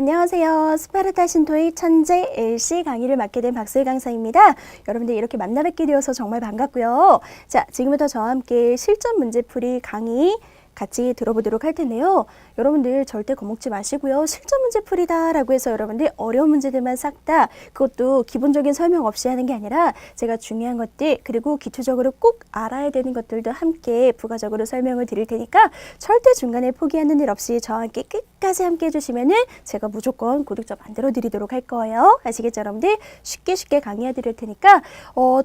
안녕하세요. 스파르타 신토익 천재 LC 강의를 맡게 된 박수희 강사입니다. 여러분들 이렇게 만나 뵙게 되어서 정말 반갑고요. 자, 지금부터 저와 함께 실전 문제풀이 강의 같이 들어보도록 할 텐데요. 여러분들 절대 겁먹지 마시고요. 실전 문제풀이다 라고 해서 여러분들 어려운 문제들만 싹 다 그것도 기본적인 설명 없이 하는 게 아니라 제가 중요한 것들 그리고 기초적으로 꼭 알아야 되는 것들도 함께 부가적으로 설명을 드릴 테니까 절대 중간에 포기하는 일 없이 저와 함께 끝까지 함께 해주시면은 제가 무조건 구독자 만들어 드리도록 할 거예요. 아시겠죠 여러분들? 쉽게 강의해 드릴 테니까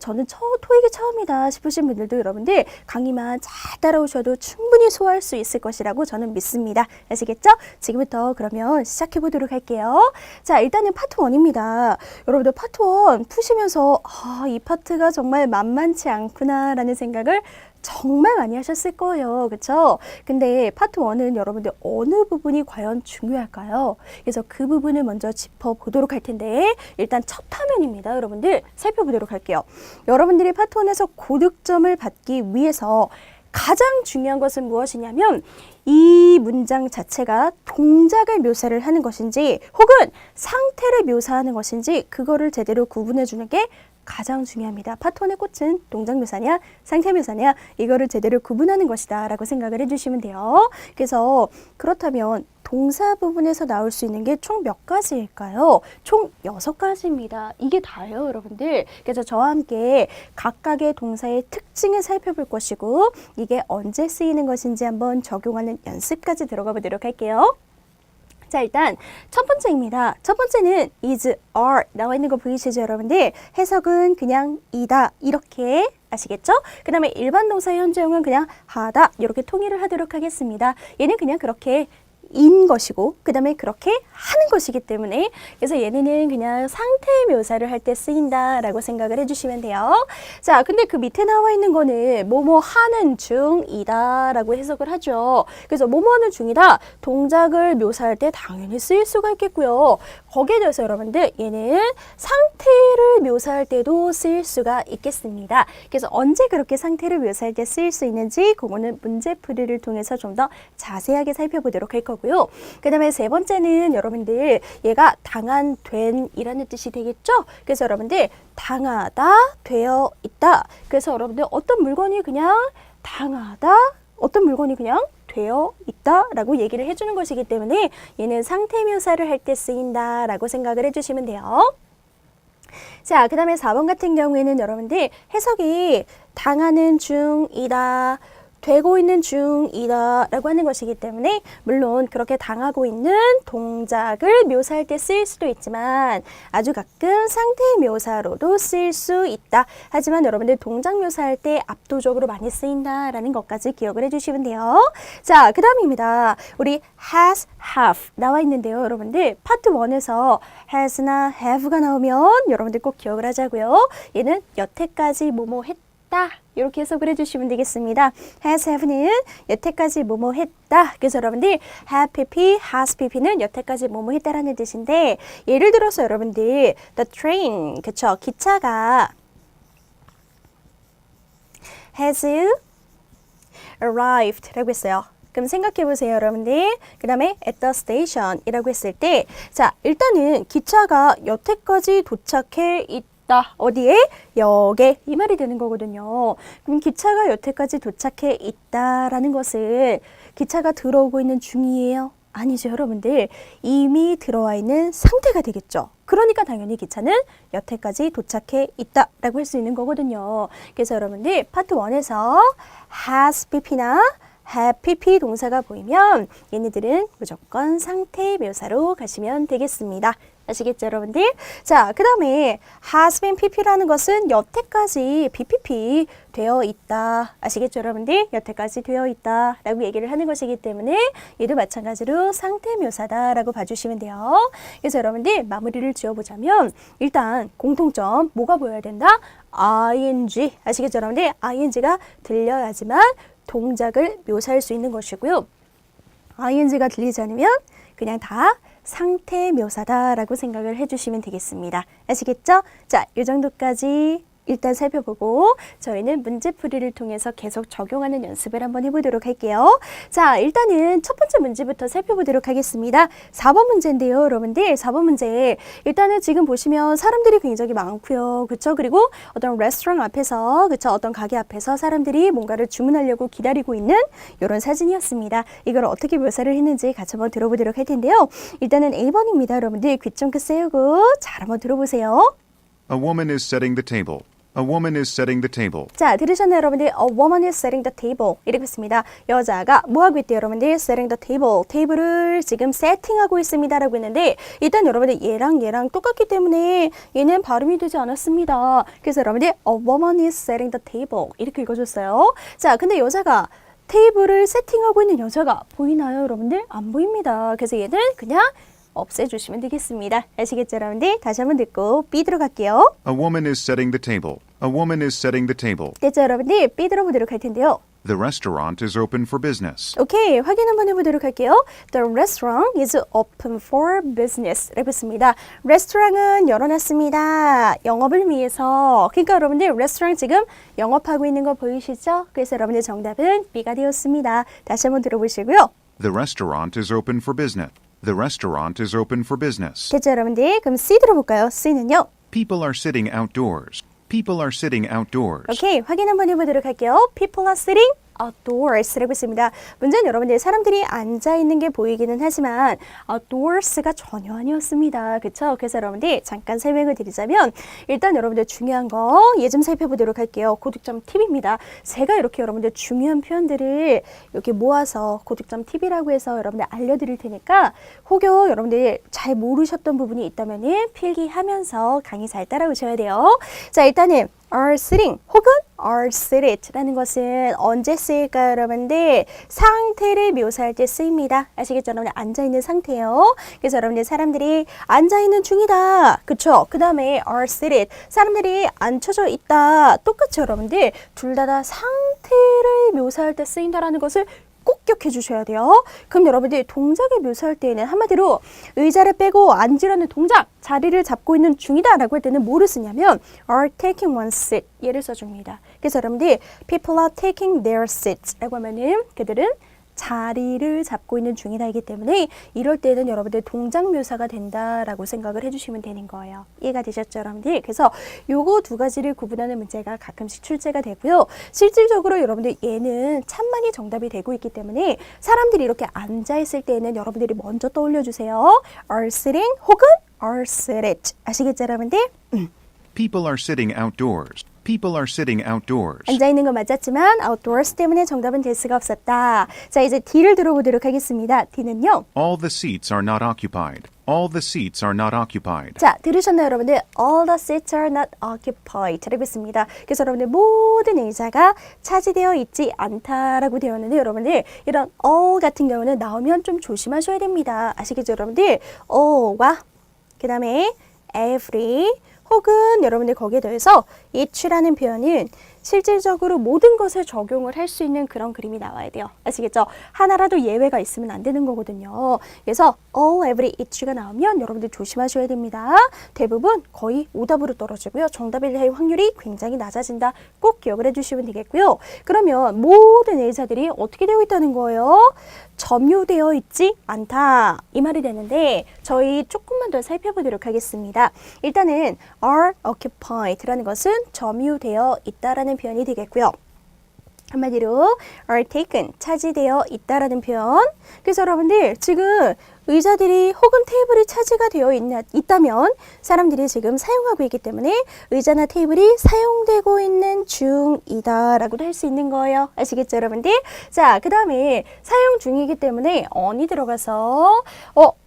저는 토익이 처음이다 싶으신 분들도 여러분들 강의만 잘 따라오셔도 충분히 소화할 수 있을 것이라고 저는 믿습니다. 아시겠죠? 지금부터 그러면 시작해 보도록 할게요. 자, 일단은 파트 1입니다. 여러분들 파트 1 푸시면서 이 파트가 정말 만만치 않구나 라는 생각을 정말 많이 하셨을 거예요. 그쵸? 근데 파트 1은 여러분들 어느 부분이 과연 중요할까요? 그래서 그 부분을 먼저 짚어보도록 할 텐데 일단 첫 화면입니다. 여러분들 살펴보도록 할게요. 여러분들이 파트 1에서 고득점을 받기 위해서 가장 중요한 것은 무엇이냐면 이 문장 자체가 동작을 묘사를 하는 것인지 혹은 상태를 묘사하는 것인지 그거를 제대로 구분해 주는 게 가장 중요합니다. 파트 1의 꽃은 동작 묘사냐 상태 묘사냐 이거를 제대로 구분하는 것이다 라고 생각을 해주시면 돼요. 그래서 그렇다면 동사 부분에서 나올 수 있는 게 총 몇 가지일까요? 총 6가지입니다. 이게 다예요 여러분들. 그래서 저와 함께 각각의 동사의 특징을 살펴볼 것이고 이게 언제 쓰이는 것인지 한번 적용하는 연습까지 들어가 보도록 할게요. 자, 일단 첫 번째입니다. 첫 번째는 is, are 나와 있는 거 보이시죠 여러분들? 해석은 그냥 이다 이렇게 아시겠죠? 그 다음에 일반 동사의 현재형은 그냥 하다 이렇게 통일을 하도록 하겠습니다. 얘는 그냥 그렇게 인 것이고 그 다음에 그렇게 하는 것이기 때문에 그래서 얘네는 그냥 상태 묘사를 할 때 쓰인다 라고 생각을 해주시면 돼요. 자, 근데 그 밑에 나와 있는 거는 뭐뭐 하는 중이다 라고 해석을 하죠. 그래서 뭐뭐 하는 중이다 동작을 묘사할 때 당연히 쓰일 수가 있겠고요. 거기에 대해서 여러분들 얘는 상태를 묘사할 때도 쓰일 수가 있겠습니다. 그래서 언제 그렇게 상태를 묘사할 때 쓰일 수 있는지 그거는 문제풀이를 통해서 좀 더 자세하게 살펴보도록 할 거고요. 그 다음에 세 번째는 여러분들 얘가 당한, 된 이라는 뜻이 되겠죠? 그래서 여러분들 당하다, 되어 있다. 그래서 여러분들 어떤 물건이 그냥 당하다, 어떤 물건이 그냥 되어 있다 라고 얘기를 해주는 것이기 때문에 얘는 상태 묘사를 할 때 쓰인다 라고 생각을 해주시면 돼요. 자, 그 다음에 4번 같은 경우에는 여러분들 해석이 당하는 중이다, 되고 있는 중이다 라고 하는 것이기 때문에 물론 그렇게 당하고 있는 동작을 묘사할 때 쓰일 수도 있지만 아주 가끔 상태 묘사로도 쓰일 수 있다. 하지만 여러분들 동작 묘사할 때 압도적으로 많이 쓰인다 라는 것까지 기억을 해주시면 돼요. 자, 그 다음입니다. 우리 has, have 나와 있는데요. 여러분들 파트 1에서 has나 have가 나오면 여러분들 꼭 기억을 하자고요. 얘는 여태까지 뭐뭐 했다 이렇게 해석을 해주시면 되겠습니다. has, have는 여태까지 뭐뭐 했다. 그래서 여러분들 have pp, has pp는 여태까지 뭐뭐 했다라는 뜻인데 예를 들어서 여러분들 the train, 그쵸? 기차가 has arrived 라고 했어요. 그럼 생각해 보세요 여러분들. 그 다음에 at the station 이라고 했을 때 자, 일단은 기차가 여태까지 도착해 있다. 어디에? 역에 이 말이 되는 거거든요. 그럼 기차가 여태까지 도착해 있다라는 것은 기차가 들어오고 있는 중이에요? 아니죠 여러분들. 이미 들어와 있는 상태가 되겠죠. 그러니까 당연히 기차는 여태까지 도착해 있다라고 할 수 있는 거거든요. 그래서 여러분들 파트 1에서 has pp나 have pp 동사가 보이면 얘네들은 무조건 상태 묘사로 가시면 되겠습니다. 아시겠죠 여러분들? 자, 그 다음에 has been pp라는 것은 여태까지 bpp 되어 있다. 아시겠죠 여러분들? 여태까지 되어 있다 라고 얘기를 하는 것이기 때문에 얘도 마찬가지로 상태 묘사다 라고 봐주시면 돼요. 그래서 여러분들 마무리를 지어보자면 일단 공통점 뭐가 보여야 된다? ing 아시겠죠 여러분들? ing가 들려야지만 동작을 묘사할 수 있는 것이고요. ing가 들리지 않으면 그냥 다 상태 묘사다라고 생각을 해주시면 되겠습니다. 아시겠죠? 자, 이 정도까지 일단 살펴보고 저희는 문제풀이를 통해서 계속 적용하는 연습을 한번 해보도록 할게요. 자, 일단은 첫 번째 문제부터 살펴보도록 하겠습니다. 4번 문제인데요, 여러분들. 4번 문제. 일단은 지금 보시면 사람들이 굉장히 많고요. 그쵸? 그리고 어떤 레스토랑 앞에서, 그쵸? 어떤 가게 앞에서 사람들이 뭔가를 주문하려고 기다리고 있는 이런 사진이었습니다. 이걸 어떻게 묘사를 했는지 같이 한번 들어보도록 할 텐데요. 일단은 A번입니다. 여러분들 귀 쫑긋 세우고 잘 한번 들어보세요. A woman is setting the table. A woman is setting the table. 자, 들으셨나요, 여러분들? A woman is setting the table. 이렇게 했습니다. 여자가 뭐 하고 있대요, 여러분들? Setting the table. 테이블을 지금 세팅하고 있습니다. 라고 했는데, 일단 여러분들 얘랑 똑같기 때문에 얘는 발음이 되지 않았습니다. 그래서 여러분들, A woman is setting the table. 이렇게 읽어줬어요. 자, 근데 여자가 테이블을 세팅하고 있는 여자가 보이나요, 여러분들? 안 보입니다. 그래서 얘는 그냥 없애주시면 되겠습니다. 아시겠죠, 여러분들? 다시 한번 듣고 B 들어갈게요. A woman is setting the table. A woman is setting the table. 됐죠, 여러분들? B 들어보도록 할 텐데요. The restaurant is open for business. 오케이, 확인 한번 해보도록 할게요. The restaurant is open for business. 라고 했습니다. 레스토랑은 열어놨습니다. 영업을 위해서. 그러니까 여러분들 레스토랑 지금 영업하고 있는 거 보이시죠? 그래서 여러분들 정답은 B가 되었습니다. 다시 한번 들어보시고요. The restaurant is open for business. The restaurant is open for business. 됐죠, 여러분들? 그럼 C 들어볼까요? C는요? People are sitting outdoors. People are sitting outdoors. 오케이, 확인 한번 해보도록 할게요. People are sitting outdoors라고 있습니다. 문제는 여러분들 사람들이 앉아있는 게 보이기는 하지만 outdoors가 전혀 아니었습니다. 그쵸? 그래서 여러분들 잠깐 설명을 드리자면 일단 여러분들 중요한 거 얘 좀 살펴보도록 할게요. 고득점 팁입니다. 제가 이렇게 여러분들 중요한 표현들을 이렇게 모아서 고득점 팁이라고 해서 여러분들 알려드릴 테니까 혹여 여러분들 잘 모르셨던 부분이 있다면 필기하면서 강의 잘 따라오셔야 돼요. 자, 일단은 are sitting 혹은 are seated라는 것은 언제 쓰일까요, 여러분들? 상태를 묘사할 때 쓰입니다. 아시겠죠? 여러분들 앉아있는 상태예요. 그래서 여러분들 사람들이 앉아있는 중이다. 그쵸? 그 다음에 are seated. 사람들이 앉혀져 있다. 똑같죠, 여러분들? 둘 다 상태를 묘사할 때 쓰인다라는 것을 꼭 기억해 주셔야 돼요. 그럼 여러분들 동작을 묘사할 때에는 한마디로 의자를 빼고 앉으라는 동작, 자리를 잡고 있는 중이다 라고 할 때는 뭐를 쓰냐면 are taking one seat 얘를 써줍니다. 그래서 여러분들 people are taking their seats 라고 하면은 그들은 자리를 잡고 있는 중이다이기 때문에 이럴 때는 여러분들 동작 묘사가 된다라고 생각을 해주시면 되는 거예요. 이해가 되셨죠, 여러분들? 그래서 요거 두 가지를 구분하는 문제가 가끔씩 출제가 되고요. 실질적으로 여러분들 얘는 찬만이 정답이 되고 있기 때문에 사람들이 이렇게 앉아있을 때는 여러분들이 먼저 떠올려주세요. are sitting 혹은 are seated. 아시겠죠, 여러분들? People are sitting outdoors. People are sitting outdoors. 앉아있는 건 맞았지만 outdoors 때문에 정답은 될 수가 없었다. 자, 이제 D를 들어보도록 하겠습니다. D는요. All the seats are not occupied. All the seats are not occupied. 자, 들으셨나요, 여러분들? All the seats are not occupied. 라고 했습니다. 그래서 여러분들 모든 의자가 차지되어 있지 않다라고 되어 있는데 여러분들 이런 all 같은 경우는 나오면 좀 조심하셔야 됩니다. 아시겠죠, 여러분들? all과 그 다음에 every 혹은 여러분들 거기에 더해서 each라는 표현은 실질적으로 모든 것에 적용을 할 수 있는 그런 그림이 나와야 돼요. 아시겠죠? 하나라도 예외가 있으면 안 되는 거거든요. 그래서 all, every, each가 나오면 여러분들 조심하셔야 됩니다. 대부분 거의 오답으로 떨어지고요. 정답이 될 확률이 굉장히 낮아진다. 꼭 기억을 해주시면 되겠고요. 그러면 모든 의자들이 어떻게 되어 있다는 거예요? 점유되어 있지 않다. 이 말이 되는데 저희 조금만 더 살펴보도록 하겠습니다. 일단은 are occupied라는 것은 점유되어 있다라는 표현이 되겠고요. 한마디로 are taken, 차지되어 있다라는 표현. 그래서 여러분들 지금 의자들이 혹은 테이블이 차지가 되어 있다면 사람들이 지금 사용하고 있기 때문에 의자나 테이블이 사용되고 있는 중이다 라고도 할 수 있는 거예요. 아시겠죠, 여러분들? 자, 그 다음에 사용 중이기 때문에 on이 들어가서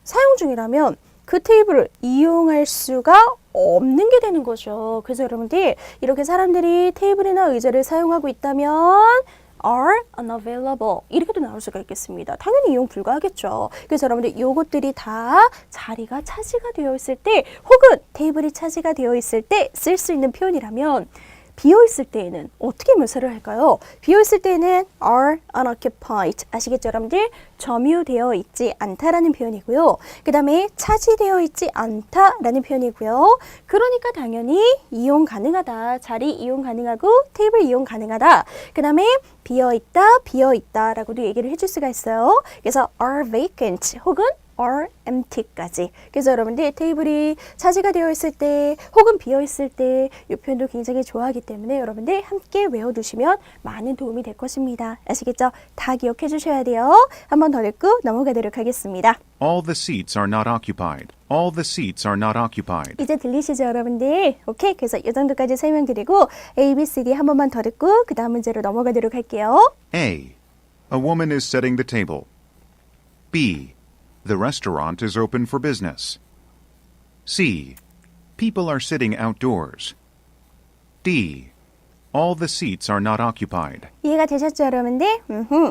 사용 중이라면 그 테이블을 이용할 수가 없는 게 되는 거죠. 그래서 여러분들 이렇게 사람들이 테이블이나 의자를 사용하고 있다면 are unavailable 이렇게도 나올 수가 있겠습니다. 당연히 이용 불가하겠죠. 그래서 여러분들 요것들이 다 자리가 차지가 되어 있을 때 혹은 테이블이 차지가 되어 있을 때 쓸 수 있는 표현이라면 비어있을 때에는 어떻게 묘사를 할까요? 비어있을 때에는 are unoccupied. 아시겠죠, 여러분들? 점유되어 있지 않다라는 표현이고요. 그 다음에 차지되어 있지 않다라는 표현이고요. 그러니까 당연히 이용 가능하다. 자리 이용 가능하고 테이블 이용 가능하다. 그 다음에 비어있다 라고도 얘기를 해줄 수가 있어요. 그래서 are vacant 혹은 are empty까지. 그래서 여러분들 테이블이 차지가 되어 있을 때 혹은 비어 있을 때 이 표현도 굉장히 좋아하기 때문에 여러분들 함께 외워두시면 많은 도움이 될 것입니다. 아시겠죠? 다 기억해 주셔야 돼요. 한 번 더 읽고 넘어가도록 하겠습니다. All the seats are not occupied. All the seats are not occupied. 이제 들리시죠, 여러분들? 오케이. 그래서 이 정도까지 설명드리고 A, B, C, D 한 번만 더 듣고 그 다음 문제로 넘어가도록 할게요. A. A woman is setting the table. B. The restaurant is open for business. C. People are sitting outdoors. D. All the seats are not occupied. 이해가 되셨죠, 여러분들?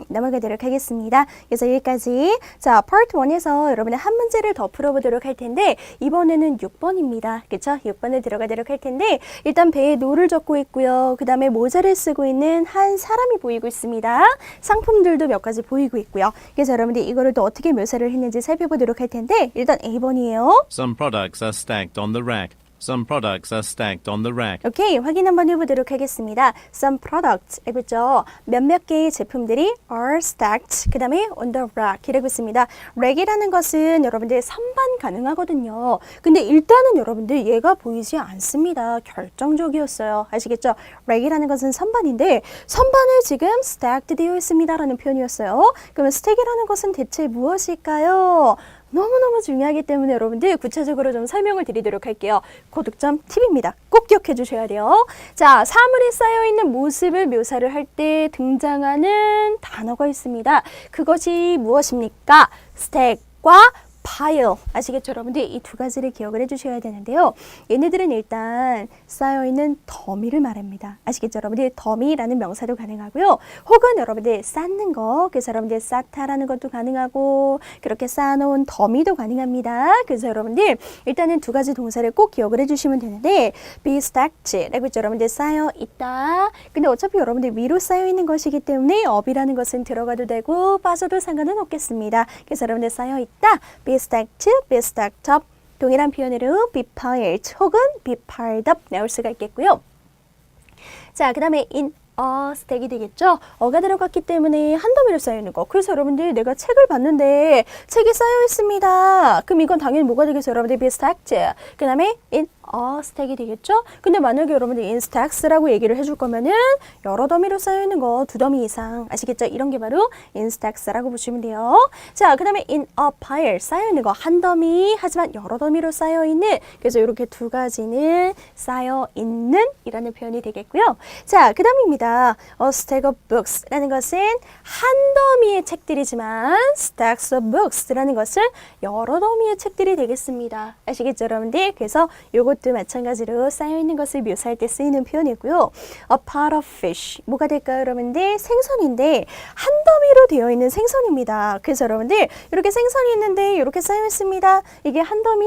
넘어가도록 하겠습니다. 그래서 여기까지. 자, 파트 1에서 여러분의 한 문제를 더 풀어보도록 할 텐데 이번에는 6번입니다. 그쵸? 6번에 들어가도록 할 텐데 일단 배에 노를 젓고 있고요. 그 다음에 모자를 쓰고 있는 한 사람이 보이고 있습니다. 상품들도 몇 가지 보이고 있고요. 그래서 여러분들 이거를 또 어떻게 묘사를 했는지 살펴보도록 할 텐데 일단 A번이에요. Some products are stacked on the rack. Some products are stacked on the rack. 오케이, 확인 한번 해보도록 하겠습니다. Some products, 그렇죠? 몇몇 개의 제품들이 are stacked, 그 다음에 on the rack 이라고 있습니다. rack이라는 것은 여러분들 선반 가능하거든요. 근데 일단은 여러분들 얘가 보이지 않습니다. 결정적이었어요. 아시겠죠? rack이라는 것은 선반인데 선반을 지금 stacked 되어 있습니다 라는 표현이었어요. 그러면 stack이라는 것은 대체 무엇일까요? 너무너무 중요하기 때문에 여러분들 구체적으로 좀 설명을 드리도록 할게요. 고득점 팁입니다. 꼭 기억해 주셔야 돼요. 자, 사물이 쌓여있는 모습을 묘사를 할 때 등장하는 단어가 있습니다. 그것이 무엇입니까? stack과 pile. 아시겠죠, 여러분들? 이 두 가지를 기억을 해주셔야 되는데요. 얘네들은 일단 쌓여있는 더미를 말합니다. 아시겠죠, 여러분들? 더미라는 명사도 가능하고요. 혹은 여러분들 쌓는 거, 그래서 여러분들 쌓다라는 것도 가능하고 그렇게 쌓아놓은 더미도 가능합니다. 그래서 여러분들 일단은 두 가지 동사를 꼭 기억을 해주시면 되는데 be stacked 라고 했죠, 여러분들? 쌓여있다. 근데 어차피 여러분들 위로 쌓여있는 것이기 때문에 up이라는 것은 들어가도 되고 빠져도 상관은 없겠습니다. 그래서 여러분들 쌓여있다. be stacked, be stacked up. 동일한 표현으로 be piled 혹은 be piled up 나올 수가 있겠고요. 자, 그 다음에 in a stack이 되겠죠? 어가 들어갔기 때문에 한 더미로 쌓여있는 거. 그래서 여러분들 내가 책을 봤는데 책이 쌓여 있습니다. 그럼 이건 당연히 뭐가 되겠어요? 여러분들 be stacked. 그 다음에 in a stack이 되겠죠? 근데 만약에 여러분들 in stacks라고 얘기를 해줄 거면은 여러 더미로 쌓여있는 거 두 더미 이상. 아시겠죠? 이런 게 바로 in stacks라고 보시면 돼요. 자, 그 다음에 in a pile 쌓여있는 거 한 더미 하지만 여러 더미로 쌓여있는. 그래서 이렇게 두 가지는 쌓여있는 이라는 표현이 되겠고요. 자, 그 다음입니다. A stack of books 라는 것은 한 더미의 책들이지만 stacks of books 라는 것은 여러 더미의 책들이 되겠습니다. 아시겠죠, 여러분들? 그래서 요것도 마찬가지로 쌓여있는 것을 묘사할 때 쓰이는 표현이고요. A pot of fish. 뭐가 될까요, 여러분들? 생선인데 한 더미로 되어 있는 생선입니다. 그래서 여러분들 이렇게 생선이 있는데 이렇게 쌓여 있습니다. 이게 한 더미.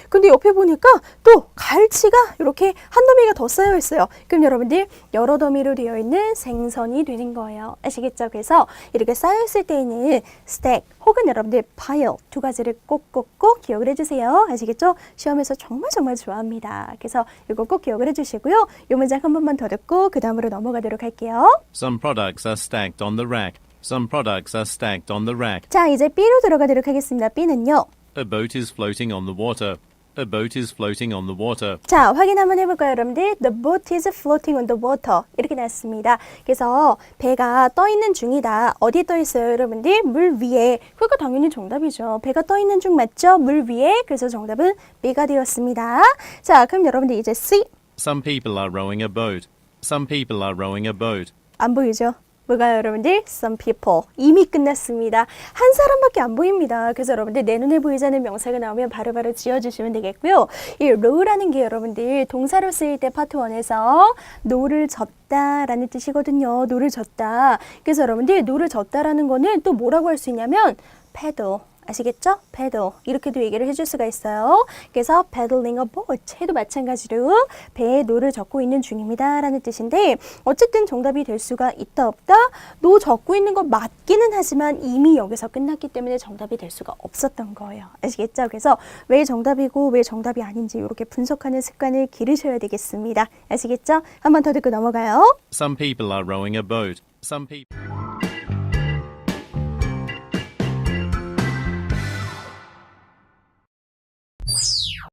근데 옆에 보니까 또 갈치가 이렇게 한 더미가 더 쌓여 있어요. 그럼 여러분들 여러 더미로 되어 있는 생선이 되는 거예요. 아시겠죠? 그래서 이렇게 쌓여 있을 때에는 stack 혹은 여러분들 pile 두 가지를 꼭꼭꼭 기억을 해주세요. 아시겠죠? 시험에서 정말 좋아합니다. 그래서 이거 꼭 기억을 해주시고요. 이 문장 한 번만 더 듣고 그 다음으로 넘어가도록 할게요. Some products are stacked on the rack. Some products are stacked on the rack. 자, 이제 B로 들어가도록 하겠습니다. B는요. A boat is floating on the water. A boat is floating on the water. 자, 확인 한번 해볼까요, 여러분들? The boat is floating on the water. 이렇게 나왔습니다. 그래서 배가 떠 있는 중이다. 어디에 떠 있어요, 여러분들? 물 위에. 그러니까 당연히 정답이죠. 배가 떠 있는 중 맞죠? 물 위에. 그래서 정답은 B가 되었습니다. 자, 그럼 여러분들 이제 C. Some people are rowing a boat. Some people are rowing a boat. 안 보이죠? 뭐가요, 여러분들? Some people. 이미 끝났습니다. 한 사람밖에 안 보입니다. 그래서 여러분들 내 눈에 보이지 않는 명사가 나오면 바로바로 지어주시면 되겠고요. 이 row라는 게 여러분들 동사로 쓰일 때 파트 1에서 노를 젓다 라는 뜻이거든요. 노를 젓다. 그래서 여러분들 노를 젓다라는 거는 또 뭐라고 할 수 있냐면 paddle 아시겠죠? paddle 이렇게도 얘기를 해줄 수가 있어요. 그래서 paddling a boat 해도 마찬가지로 배에 노를 젓고 있는 중입니다 라는 뜻인데 어쨌든 정답이 될 수가 있다 없다 노 젓고 있는 거 맞기는 하지만 이미 여기서 끝났기 때문에 정답이 될 수가 없었던 거예요. 아시겠죠? 그래서 왜 정답이고 왜 정답이 아닌지 이렇게 분석하는 습관을 기르셔야 되겠습니다. 아시겠죠? 한 번 더 듣고 넘어가요. Some people are rowing a boat. Some people.